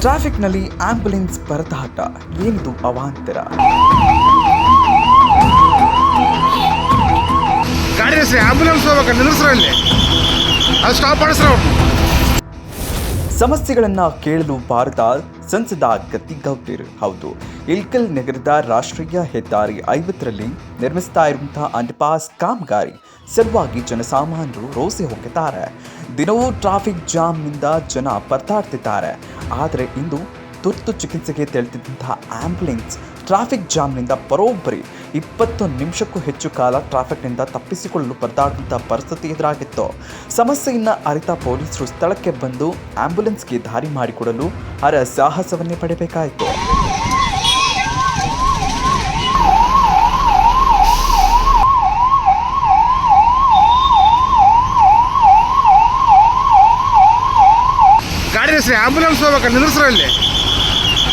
ಟ್ರಾಫಿಕ್ನಲ್ಲಿ ambulance ಪರದಾಟ, ಏನಿದು ಅವಾಂತರ? ಗಾಡಿ ಆಂಬ್ಯುಲೆನ್ಸ್ ಹೋಗ್ಬೇಕು, ನಿಲ್ಲಿಸ್ರಲ್ಲಿ ಅದು ಸ್ಟಾಪ್ ಮಾಡಿಸ್ರ. ಸಮಸ್ಯೆಗಳನ್ನು ಕೇಳಲು ಬಾರದ ಸಂಸದ ಗದ್ದಿಗೌಡರು. ಹೌದು, ಇಳ್ಕಲ್ ನಗರದ ರಾಷ್ಟ್ರೀಯ ಹೆದ್ದಾರಿ 50ರಲ್ಲಿ ನಿರ್ಮಿಸ್ತಾ ಇರುವಂತಹ ಅಂಡರ್ಪಾಸ್ ಕಾಮಗಾರಿ ಸಲುವಾಗಿ ಜನಸಾಮಾನ್ಯರು ರೋಸಿ ಹೋಗಿದ್ದಾರೆ. ದಿನವೂ ಟ್ರಾಫಿಕ್ ಜಾಮ್ನಿಂದ ಜನ ಪರದಾಡ್ತಿದ್ದಾರೆ. ಆದರೆ ಇಂದು ತುರ್ತು ಚಿಕಿತ್ಸೆಗೆ ತೆರಳುತ್ತಿದ್ದಂತಹ ಆಂಬ್ಯುಲೆನ್ಸ್ ಟ್ರಾಫಿಕ್ ಜಾಮ್ನಿಂದ ಬರೋಬ್ಬರಿ 20 ನಿಮಿಷಕ್ಕೂ ಹೆಚ್ಚು ಕಾಲ ಟ್ರಾಫಿಕ್ನಿಂದ ತಪ್ಪಿಸಿಕೊಳ್ಳಲು ಪರದಾಡುವಂಥ ಪರಿಸ್ಥಿತಿ ಎದುರಾಗಿತ್ತು. ಸಮಸ್ಯೆಯನ್ನು ಅರಿತ ಪೊಲೀಸರು ಸ್ಥಳಕ್ಕೆ ಬಂದು ಆಂಬ್ಯುಲೆನ್ಸ್ಗೆ ದಾರಿ ಮಾಡಿಕೊಡಲು ಸಾಹಸವನ್ನೇ ಪಡೆಯಬೇಕಾಯಿತು. ಗಾಡಿ ಆಂಬ್ಯುಲೆನ್ಸ್ ಹೋಗ್ಬೇಕು, ನಿಲ್ಲಿಸ್ರಲ್ಲಿ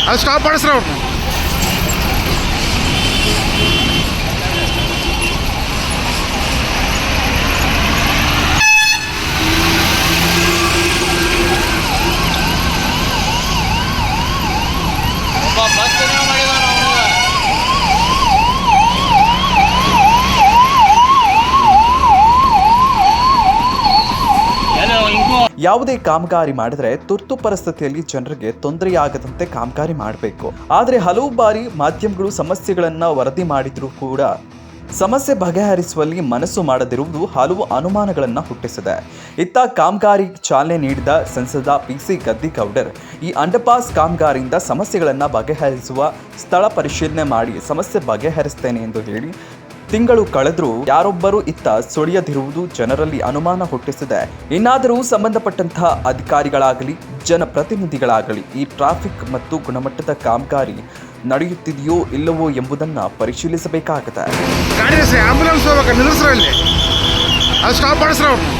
ಅದು ಸ್ಟಾಪ್ ಮಾಡಿಸ್ರ. ಅವ್ರನ್ನ ಯಾವುದೇ ಕಾಮಗಾರಿ ಮಾಡಿದ್ರೆ ತುರ್ತು ಪರಿಸ್ಥಿತಿಯಲ್ಲಿ ಜನರಿಗೆ ತೊಂದರೆಯಾಗದಂತೆ ಕಾಮಗಾರಿ ಮಾಡಬೇಕು. ಆದರೆ ಹಲವು ಬಾರಿ ಮಾಧ್ಯಮಗಳು ಸಮಸ್ಯೆಗಳನ್ನು ವರದಿ ಮಾಡಿದರೂ ಕೂಡ ಸಮಸ್ಯೆ ಬಗೆಹರಿಸುವಲ್ಲಿ ಮನಸ್ಸು ಮಾಡದಿರುವುದು ಹಲವು ಅನುಮಾನಗಳನ್ನು ಹುಟ್ಟಿಸಿದೆ. ಇತ್ತ ಕಾಮಗಾರಿ ಚಾಲನೆ ನೀಡಿದ ಸಂಸದ PC ಗದ್ದಿಗೌಡರ್ ಈ ಅಂಡರ್ಪಾಸ್ ಕಾಮಗಾರಿಯಿಂದ ಸಮಸ್ಯೆಗಳನ್ನು ಬಗೆಹರಿಸುವ ಸ್ಥಳ ಪರಿಶೀಲನೆ ಮಾಡಿ ಸಮಸ್ಯೆ ಬಗೆಹರಿಸ್ತೇನೆ ಎಂದು ಹೇಳಿ ತಿಂಗಳು ಕಳೆದರೂ ಯಾರೊಬ್ಬರೂ ಇತ್ತ ಸುಳಿಯದಿರುವುದು ಜನರಲ್ಲಿ ಅನುಮಾನ ಹುಟ್ಟಿಸಿದೆ. ಇನ್ನಾದರೂ ಸಂಬಂಧಪಟ್ಟಂತಹ ಅಧಿಕಾರಿಗಳಾಗಲಿ ಜನಪ್ರತಿನಿಧಿಗಳಾಗಲಿ ಈ ಟ್ರಾಫಿಕ್ ಮತ್ತು ಗುಣಮಟ್ಟದ ಕಾಮಗಾರಿ ನಡೆಯುತ್ತಿದೆಯೋ ಇಲ್ಲವೋ ಎಂಬುದನ್ನು ಪರಿಶೀಲಿಸಬೇಕಾಗಿದೆ. ಗಾಡಿ ಆಂಬ್ಯುಲೆನ್ಸ್ ಹೋಗ್ಬೇಕು, ನಿಲ್ಲಿಸ್ರಲ್ಲಿ ಅದು ಸ್ಟಾಪ್ ಮಾಡಿಸ್ರ. ಅವ್ರನ್ನ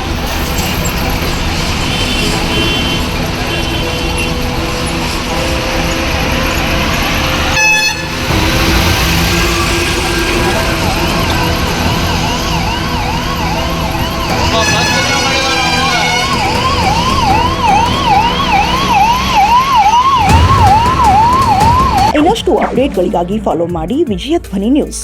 ಇನ್ನಷ್ಟು ಅಪ್ಡೇಟ್ಗಳಿಗಾಗಿ ಫಾಲೋ ಮಾಡಿ ವಿಜಯ ಧ್ವನಿ ನ್ಯೂಸ್.